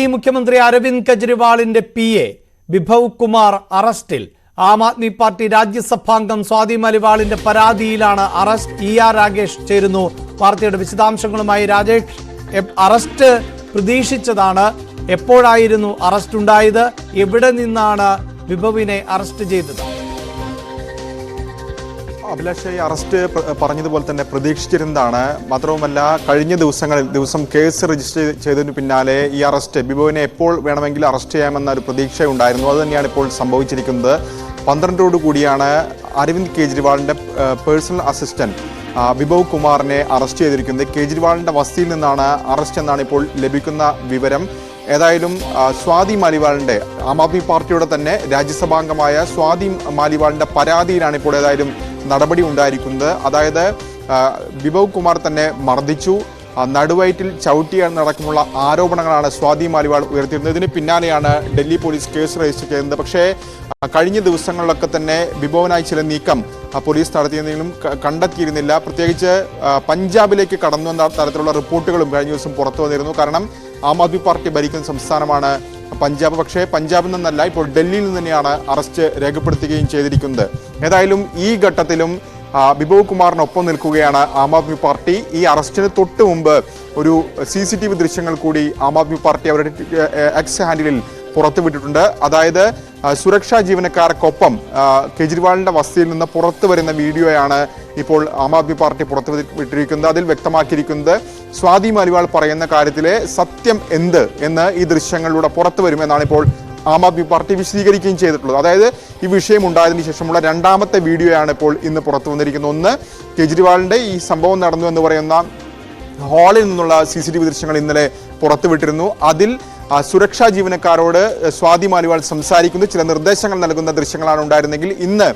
മുഖ്യമന്ത്രി അരവിന്ദ് കെജ്രിവാളിന്റെ PA വിഭവ് കുമാർ അറസ്റ്റിൽ. ആം ആദ്മി പാർട്ടി രാജ്യസഭാംഗം സ്വാതി മലിവാളിന്റെ പരാതിയിലാണ് അറസ്റ്റ്. ER രാഗേഷ് ചേരുന്നു വാർത്തയുടെ വിശദാംശങ്ങളുമായി. രാജേഷ്, അറസ്റ്റ് പ്രതീക്ഷിച്ചതാണ്. എപ്പോഴായിരുന്നു അറസ്റ്റ് ഉണ്ടായത്? എവിടെ നിന്നാണ് വിഭവിനെ അറസ്റ്റ് ചെയ്തത്? അഭിലാഷ്, ഈ അറസ്റ്റ് പറഞ്ഞതുപോലെ തന്നെ പ്രതീക്ഷിച്ചിരുന്നതാണ്. മാത്രവുമല്ല, കഴിഞ്ഞ ദിവസം കേസ് രജിസ്റ്റർ ചെയ്തതിന് പിന്നാലെ ഈ അറസ്റ്റ് വിഭവിനെ എപ്പോൾ വേണമെങ്കിലും അറസ്റ്റ് ചെയ്യാമെന്ന ഒരു പ്രതീക്ഷ ഉണ്ടായിരുന്നു. അത് തന്നെയാണ് ഇപ്പോൾ സംഭവിച്ചിരിക്കുന്നത്. 12 കൂടിയാണ് അരവിന്ദ് കെജ്രിവാളിൻ്റെ പേഴ്സണൽ അസിസ്റ്റന്റ് വിഭവ് കുമാറിനെ അറസ്റ്റ് ചെയ്തിരിക്കുന്നത്. കെജ്രിവാളിൻ്റെ വസതിയിൽ നിന്നാണ് അറസ്റ്റ് എന്നാണ് ഇപ്പോൾ ലഭിക്കുന്ന വിവരം. ഏതായാലും സ്വാതി മാലിവാളിൻ്റെ ആം ആദ്മി പാർട്ടിയുടെ തന്നെ രാജ്യസഭാംഗമായ സ്വാതി മാലിവാളിൻ്റെ പരാതിയിലാണ് ഇപ്പോൾ ഏതായാലും നടപടി ഉണ്ടായിരിക്കുന്നത്. അതായത് വിഭവ് കുമാർ തന്നെ മർദ്ദിച്ചു, നടുവയറ്റിൽ ചവിട്ടിയടക്കമുള്ള ആരോപണങ്ങളാണ് സ്വാതി മാലിവാൾ ഉയർത്തിയിരുന്നത്. ഇതിന് പിന്നാലെയാണ് ഡൽഹി പോലീസ് കേസ് രജിസ്റ്റർ ചെയ്യുന്നത്. പക്ഷേ കഴിഞ്ഞ ദിവസങ്ങളിലൊക്കെ തന്നെ വിഭവനായി ചില നീക്കം പോലീസ് നടത്തിയെങ്കിലും കണ്ടെത്തിയിരുന്നില്ല. പ്രത്യേകിച്ച് പഞ്ചാബിലേക്ക് കടന്നു എന്ന തരത്തിലുള്ള റിപ്പോർട്ടുകളും കഴിഞ്ഞ ദിവസം പുറത്തു വന്നിരുന്നു. കാരണം ആം ആദ്മി പാർട്ടി ഭരിക്കുന്ന സംസ്ഥാനമാണ് പഞ്ചാബ്. പക്ഷേ പഞ്ചാബിൽ നിന്നല്ല, ഇപ്പോൾ ഡൽഹിയിൽ നിന്ന് തന്നെയാണ് അറസ്റ്റ് രേഖപ്പെടുത്തുകയും ചെയ്തിരിക്കുന്നത്. ഏതായാലും ഈ ഘട്ടത്തിലും വിഭവ് കുമാറിനൊപ്പം നിൽക്കുകയാണ് ആം ആദ്മി പാർട്ടി. ഈ അറസ്റ്റിന് തൊട്ട് മുമ്പ് ഒരു CCTV ദൃശ്യങ്ങൾ കൂടി ആം ആദ്മി പാർട്ടി അവരുടെ എക്സ് ഹാൻഡിലിൽ പുറത്തുവിട്ടിട്ടുണ്ട്. അതായത് സുരക്ഷാ ജീവനക്കാർക്കൊപ്പം കെജ്രിവാളിൻ്റെ വസതിയിൽ നിന്ന് പുറത്തു വരുന്ന വീഡിയോയാണ് ഇപ്പോൾ ആം ആദ്മി പാർട്ടി പുറത്തുവിട്ടിരിക്കുന്നത്. അതിൽ വ്യക്തമാക്കിയിരിക്കുന്നത് സ്വാതി മാലിവാൾ പറയുന്ന കാര്യത്തിലെ സത്യം എന്ത് എന്ന് ഈ ദൃശ്യങ്ങളിലൂടെ പുറത്തു വരുമെന്നാണ് ഇപ്പോൾ ആം ആദ്മി പാർട്ടി വിശദീകരിക്കുകയും ചെയ്തിട്ടുള്ളത്. അതായത് ഈ വിഷയം ഉണ്ടായതിനു ശേഷമുള്ള രണ്ടാമത്തെ വീഡിയോയാണ് ഇപ്പോൾ ഇന്ന് പുറത്തു വന്നിരിക്കുന്നത്. ഒന്ന്, കെജ്രിവാളിൻ്റെ ഈ സംഭവം നടന്നു എന്ന് പറയുന്ന ഹാളിൽ നിന്നുള്ള CCTV ദൃശ്യങ്ങൾ ഇന്നലെ പുറത്തുവിട്ടിരുന്നു. അതിൽ സുരക്ഷാ ജീവനക്കാരോട് സ്വാതി മാലിവാൾ സംസാരിക്കുന്ന ചില നിർദ്ദേശങ്ങൾ നൽകുന്ന ദൃശ്യങ്ങളാണ് ഉണ്ടായിരുന്നെങ്കിൽ ഇന്ന്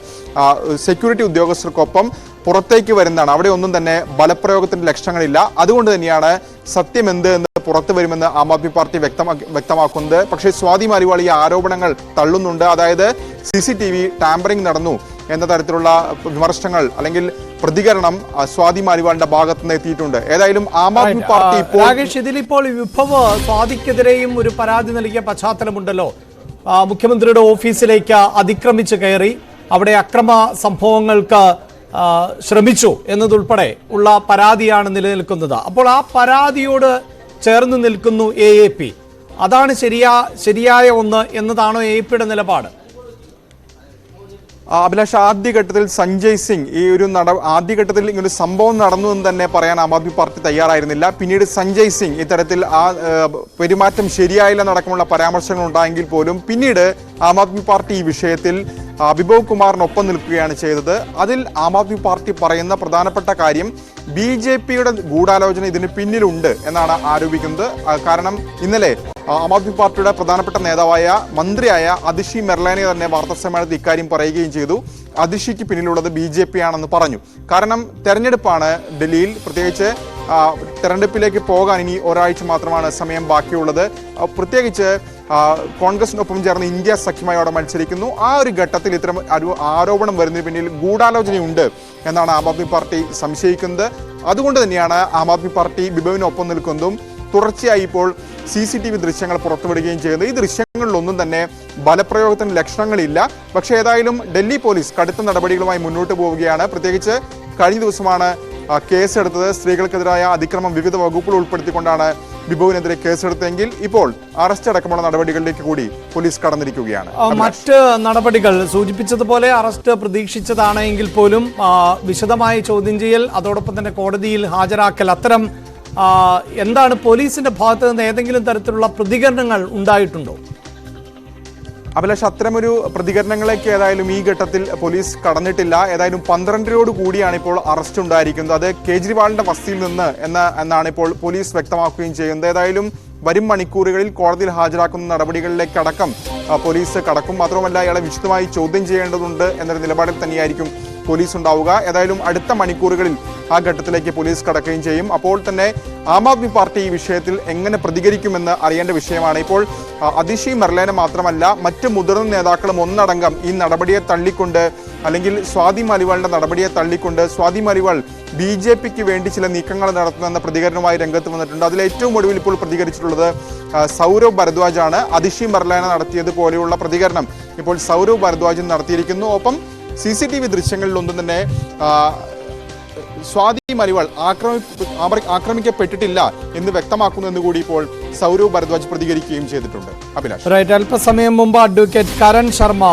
സെക്യൂരിറ്റി ഉദ്യോഗസ്ഥർക്കൊപ്പം പുറത്തേക്ക് വരുന്നതാണ്. അവിടെ ഒന്നും തന്നെ ബലപ്രയോഗത്തിന്റെ ലക്ഷണങ്ങളില്ല. അതുകൊണ്ട് തന്നെയാണ് സത്യം എന്ത് എന്ന് പുറത്തു വരുമെന്ന് ആം ആദ്മി പാർട്ടി വ്യക്തമാക്കുന്നത്. പക്ഷേ സ്വാതി മാലിവാൾ ഈ ആരോപണങ്ങൾ തള്ളുന്നുണ്ട്. അതായത് CCTV ടാമ്പറിംഗ് നടന്നു എന്ന തരത്തിലുള്ള വിമർശനങ്ങൾ അല്ലെങ്കിൽ പ്രതികരണം സ്വാതി മാലിവാളിന്റെ ഭാഗത്ത് നിന്ന് എത്തിയിട്ടുണ്ട്. ഏതായാലും ആം ആദ്മി പാർട്ടി ഇതിലിപ്പോൾ വിഭവ് സ്വാതിക്കെതിരെയും ഒരു പരാതി നൽകിയ പശ്ചാത്തലമുണ്ടല്ലോ. മുഖ്യമന്ത്രിയുടെ ഓഫീസിലേക്ക് അതിക്രമിച്ച് കയറി അവിടെ അക്രമ സംഭവങ്ങൾക്ക് ശ്രമിച്ചു എന്നതുൾപ്പെടെ ഉള്ള പരാതിയാണ് നിലനിൽക്കുന്നത്. അപ്പോൾ ആ പരാതിയോട് ചേർന്ന് നിൽക്കുന്നു AAP. അതാണ് ശരിയായ ഒന്ന് എന്നതാണോ AAPയുടെ നിലപാട്? അഭിലാഷ്, ആദ്യഘട്ടത്തിൽ സഞ്ജയ് സിംഗ് ഈ ഒരു ആദ്യഘട്ടത്തിൽ ഇങ്ങനൊരു സംഭവം നടന്നു എന്ന് തന്നെ പറയാൻ ആം ആദ്മി പാർട്ടി തയ്യാറായിരുന്നില്ല. പിന്നീട് സഞ്ജയ് സിംഗ് ഇത്തരത്തിൽ പെരുമാറ്റം ശരിയായില്ല നടക്കമുള്ള പരാമർശങ്ങൾ ഉണ്ടായെങ്കിൽ പോലും പിന്നീട് ആം ആദ്മി പാർട്ടി ഈ വിഷയത്തിൽ വിഭവ് കുമാറിനൊപ്പം നിൽക്കുകയാണ് ചെയ്തത്. അതിൽ ആം ആദ്മി പാർട്ടി പറയുന്ന പ്രധാനപ്പെട്ട കാര്യം BJPയുടെ ഗൂഢാലോചന ഇതിന് പിന്നിലുണ്ട് എന്നാണ് ആരോപിക്കുന്നത്. കാരണം ഇന്നലെ ആം ആദ്മി പാർട്ടിയുടെ പ്രധാനപ്പെട്ട നേതാവായ മന്ത്രിയായ അതിഷി മെർലാനെ തന്നെ വാർത്താസമ്മേളനത്തിൽ ഇക്കാര്യം പറയുകയും ചെയ്തു. അതിഷിക്ക് പിന്നിലുള്ളത് BJP ആണെന്ന് പറഞ്ഞു. കാരണം തെരഞ്ഞെടുപ്പാണ് ഡൽഹിയിൽ. പ്രത്യേകിച്ച് തെരഞ്ഞെടുപ്പിലേക്ക് പോകാൻ ഇനി ഒരാഴ്ച മാത്രമാണ് സമയം ബാക്കിയുള്ളത്. പ്രത്യേകിച്ച് കോൺഗ്രസിനൊപ്പം ചേർന്ന് ഇന്ത്യ സഖ്യമായി അവിടെ മത്സരിക്കുന്നു. ആ ഒരു ഘട്ടത്തിൽ ഇത്തരം ഒരു ആരോപണം വരുന്നതിന് പിന്നിൽ ഗൂഢാലോചനയുണ്ട് എന്നാണ് ആം ആദ്മി പാർട്ടി സംശയിക്കുന്നത്. അതുകൊണ്ട് തന്നെയാണ് ആം ആദ്മി പാർട്ടി വിഭവിനൊപ്പം നിൽക്കുന്നതും തുടർച്ചയായി ഇപ്പോൾ CCTV ദൃശ്യങ്ങൾ പുറത്തുവിടുകയും ചെയ്യുന്നത്. ഈ ദൃശ്യങ്ങളിലൊന്നും തന്നെ ബലപ്രയോഗത്തിന് ലക്ഷണങ്ങളില്ല. പക്ഷേ ഏതായാലും ഡൽഹി പോലീസ് കടുത്ത നടപടികളുമായി മുന്നോട്ട് പോവുകയാണ്. പ്രത്യേകിച്ച് കഴിഞ്ഞ ദിവസമാണ് കേസെടുത്തത്. സ്ത്രീകൾക്കെതിരായ അതിക്രമം വിവിധ വകുപ്പുകൾ ഉൾപ്പെടുത്തിക്കൊണ്ടാണ് വിഭവിനെതിരെ കേസെടുത്തെങ്കിൽ ഇപ്പോൾ അറസ്റ്റ് അടക്കമുള്ള നടപടികളിലേക്ക് കൂടി പോലീസ് കടന്നിരിക്കുകയാണ്. മറ്റ് നടപടികൾ സൂചിപ്പിച്ചതുപോലെ അറസ്റ്റ് പ്രതീക്ഷിച്ചതാണ് എങ്കിൽ പോലും വിശദമായ ചോദ്യം ചെയ്യൽ, അതോടൊപ്പം തന്നെ കോടതിയിൽ ഹാജരാക്കൽ, അത്തരം എന്താണ് പോലീസിന്റെ ഭാഗത്ത് നിന്ന് ഏതെങ്കിലും തരത്തിലുള്ള പ്രതികരണങ്ങൾ ഉണ്ടായിട്ടുണ്ടോ? അഭിലാഷ്, അത്തരമൊരു പ്രതികരണങ്ങളേക്ക് ഏതായാലും ഈ ഘട്ടത്തിൽ പോലീസ് കടന്നിട്ടില്ല. ഏതായാലും 12 കൂടിയാണ് ഇപ്പോൾ അറസ്റ്റ് ഉണ്ടായിരിക്കുന്നത്. അത് കേജ്രിവാളിന്റെ വസതിയിൽ നിന്ന് എന്നാണ് ഇപ്പോൾ പോലീസ് വ്യക്തമാക്കുകയും ചെയ്യുന്നത്. ഏതായാലും വരും മണിക്കൂറുകളിൽ കോടതിയിൽ ഹാജരാക്കുന്ന നടപടികളിലേക്കടക്കം പോലീസ് കടക്കും. മാത്രമല്ല, ഇയാളെ വിശദമായി ചോദ്യം ചെയ്യേണ്ടതുണ്ട് എന്നൊരു നിലപാടിൽ തന്നെയായിരിക്കും പോലീസ് ഉണ്ടാവുക. ഏതായാലും അടുത്ത മണിക്കൂറുകളിൽ ആ ഘട്ടത്തിലേക്ക് പോലീസ് കടക്കുകയും ചെയ്യും. അപ്പോൾ തന്നെ ആം ആദ്മി പാർട്ടി ഈ വിഷയത്തിൽ എങ്ങനെ പ്രതികരിക്കുമെന്ന് അറിയേണ്ട വിഷയമാണ്. ഇപ്പോൾ അതിഷി മെർലേന മാത്രമല്ല മറ്റ് മുതിർന്ന നേതാക്കളും ഒന്നടങ്കം ഈ നടപടിയെ തള്ളിക്കൊണ്ട്, അല്ലെങ്കിൽ സ്വാതി മാലിവാളിന്റെ നടപടിയെ തള്ളിക്കൊണ്ട് സ്വാതി മാലിവാൾ BJPക്ക് വേണ്ടി ചില നീക്കങ്ങൾ നടത്തുന്ന പ്രതികരണവുമായി രംഗത്ത് വന്നിട്ടുണ്ട്. അതിൽ ഏറ്റവും ഒടുവിൽ ഇപ്പോൾ പ്രതികരിച്ചിട്ടുള്ളത് സൗരവ് ഭരദ്വാജാണ്. അതിഷി മെർലേന നടത്തിയത് പോലെയുള്ള പ്രതികരണം ഇപ്പോൾ സൗരവ് ഭരദ്വാജൻ നടത്തിയിരിക്കുന്നു. ഒപ്പം CCTV ദൃശ്യങ്ങളിലൊന്നും തന്നെ സ്വാതി മലിവാൾ ആക്രമിക്കപ്പെട്ടിട്ടില്ല എന്ന് വ്യക്തമാക്കുന്നു എന്ന് കൂടി ഇപ്പോൾ സൗരവ് ഭരദ്വാജ് പ്രതികരിക്കുകയും ചെയ്തിട്ടുണ്ട്. അഭിലാഷ്, അല്പസമയം മുമ്പ് അഡ്വക്കേറ്റ് കരൺ ശർമ്മ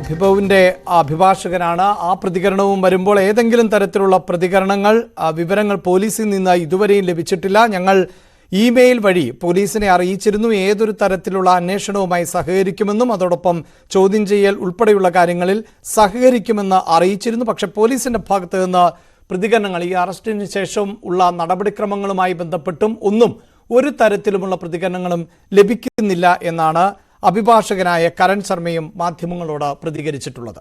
വിഭവിന്റെ അഭിഭാഷകനാണ്. ആ പ്രതികരണവും വരുമ്പോൾ ഏതെങ്കിലും തരത്തിലുള്ള പ്രതികരണങ്ങൾ, വിവരങ്ങൾ പോലീസിൽ നിന്ന് ഇതുവരെയും ലഭിച്ചിട്ടില്ല. ഞങ്ങൾ ഇമെയിൽ വഴി പോലീസിനെ അറിയിച്ചിരുന്നു. ഏതൊരു തരത്തിലുള്ള അന്വേഷണവുമായി സഹകരിക്കുമെന്നും അതോടൊപ്പം ചോദ്യം ചെയ്യൽ ഉൾപ്പെടെയുള്ള കാര്യങ്ങളിൽ സഹകരിക്കുമെന്ന് അറിയിച്ചിരുന്നു. പക്ഷേ പോലീസിന്റെ ഭാഗത്ത് നിന്ന് പ്രതികരണങ്ങൾ, ഈ അറസ്റ്റിന് ശേഷം ഉള്ള നടപടിക്രമങ്ങളുമായി ബന്ധപ്പെട്ടും ഒരു തരത്തിലുമുള്ള പ്രതികരണങ്ങളും ലഭിക്കുന്നില്ല എന്നാണ് അഭിഭാഷകനായ കരൺ ശർമ്മയും മാധ്യമങ്ങളോട് പ്രതികരിച്ചിട്ടുള്ളത്.